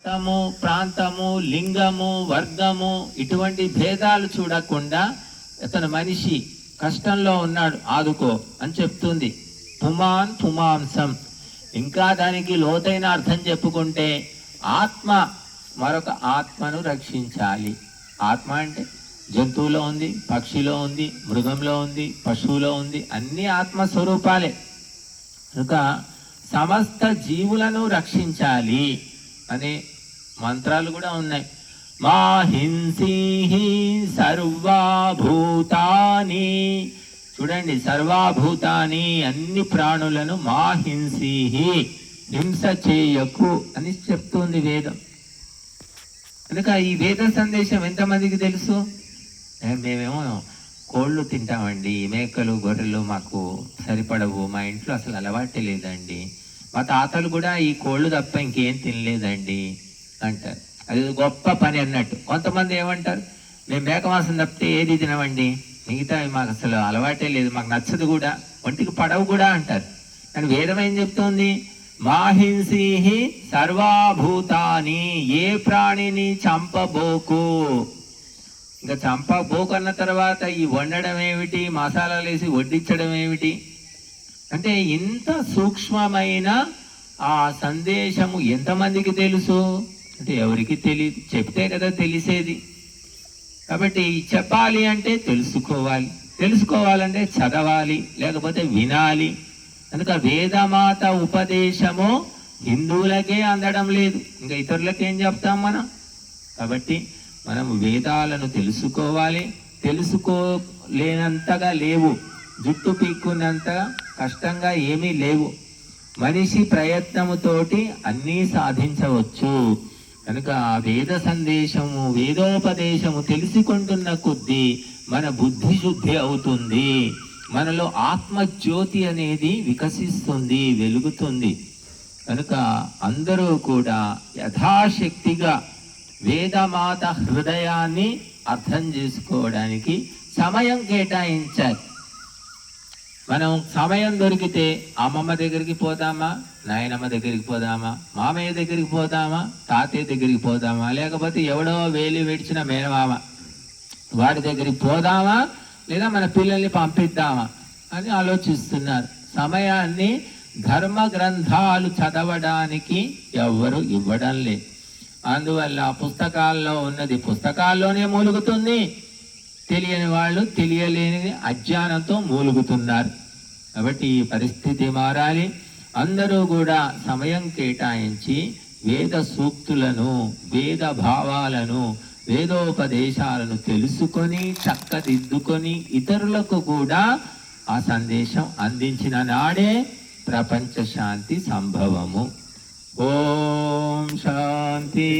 మతము, ప్రాంతము, లింగము, వర్గము ఇటువంటి భేదాలు చూడకుండా అతను మనిషి కష్టంలో ఉన్నాడు, ఆదుకో అని చెప్తుంది. పుమాన్ పుమాంసం. ఇంకా దానికి లోతైన అర్థం చెప్పుకుంటే ఆత్మ మరొక ఆత్మను రక్షించాలి. ఆత్మ అంటే జంతువులో ఉంది, పక్షిలో ఉంది, మృగంలో ఉంది, పశువులో ఉంది, అన్ని ఆత్మస్వరూపాలే. కనుక సమస్త జీవులను రక్షించాలి అనే మంత్రాలు కూడా ఉన్నాయి. మా హింసీహి సర్వభూతాని. చూడండి, సర్వభూతాని అన్ని ప్రాణులను మా హింసీహి హింస చేయకు అని చెప్తుంది వేదం. కనుక ఈ వేద సందేశం ఎంతమందికి తెలుసు? మేమేమో కోళ్ళు తింటామండి, మేకలు గొర్రెలు మాకు సరిపడవు, మా ఇంట్లో అసలు అలవాటే లేదండి, మా తాతలు కూడా ఈ కోళ్ళు తప్ప ఇంకేం తినలేదండి అంటారు. అది గొప్ప పని అన్నట్టు. కొంతమంది ఏమంటారు, మేము మేకమాంసం తప్పితే ఏది తినమండి, మిగతా మాకు అసలు అలవాటే లేదు, మాకు నచ్చదు కూడా, ఒంటికి పడవు కూడా అంటారు. కానీ వేదం ఏం చెప్తోంది? మాహింసీహి సర్వభూతాని. ఏ ప్రాణిని చంపబోకు. ఇంకా చంపబోకు అన్న తర్వాత ఈ వండడం ఏమిటి, మసాలాలు వేసి వడ్డించడం ఏమిటి అంటే ఇంత సూక్ష్మమైన ఆ సందేశము ఎంతమందికి తెలుసు అంటే ఎవరికి తెలియదు, చెప్తే కదా తెలిసేది. కాబట్టి చెప్పాలి అంటే తెలుసుకోవాలి, తెలుసుకోవాలంటే చదవాలి, లేకపోతే వినాలి. కనుక వేదమాత ఉపదేశము హిందువులకే అందడం లేదు, ఇంకా ఇతరులకేం చెప్తాం మనం. కాబట్టి మనం వేదాలను తెలుసుకోవాలి. తెలుసుకోలేనంతగా లేవు, జుట్టు పీక్కున్నంత కష్టంగా ఏమీ లేవు. మనిషి ప్రయత్నముతోటి అన్నీ సాధించవచ్చు. కనుక ఆ వేద సందేశము, వేదోపదేశము తెలుసుకుంటున్న కొద్దీ మన బుద్ధి శుద్ధి అవుతుంది, మనలో ఆత్మజ్యోతి అనేది వికసిస్తుంది, వెలుగుతుంది. కనుక అందరూ కూడా యథాశక్తిగా వేదమాత హృదయాన్ని అర్థం చేసుకోవడానికి సమయం కేటాయించాలి. మనం సమయం దొరికితే అమ్మమ్మ దగ్గరికి పోదామా, నాయనమ్మ దగ్గరికి పోదామా, మామయ్య దగ్గరికి పోదామా, తాతయ్య దగ్గరికి పోదామా, లేకపోతే ఎవడో వేలి విడిచిన మేనమామ వాడి దగ్గరికి పోదామా, లేదా మన పిల్లల్ని పంపిద్దామా అని ఆలోచిస్తున్నారు. సమయాన్ని ధర్మ గ్రంథాలు చదవడానికి ఎవ్వరు ఇవ్వడం లేదు. అందువల్ల పుస్తకాల్లో ఉన్నది పుస్తకాల్లోనే మూలుగుతుంది, తెలియని వాళ్ళు తెలియలేని అజ్ఞానంతో మూలుగుతున్నారు. కాబట్టి ఈ పరిస్థితి మారాలి. అందరూ కూడా సమయం కేటాయించి వేద సూక్తులను, వేద భావాలను, వేదోపదేశాలను తెలుసుకొని చక్కదిద్దుకొని ఇతరులకు కూడా ఆ సందేశం అందించిన నాడే ప్రపంచ శాంతి సంభవము. ఓం శాంతి.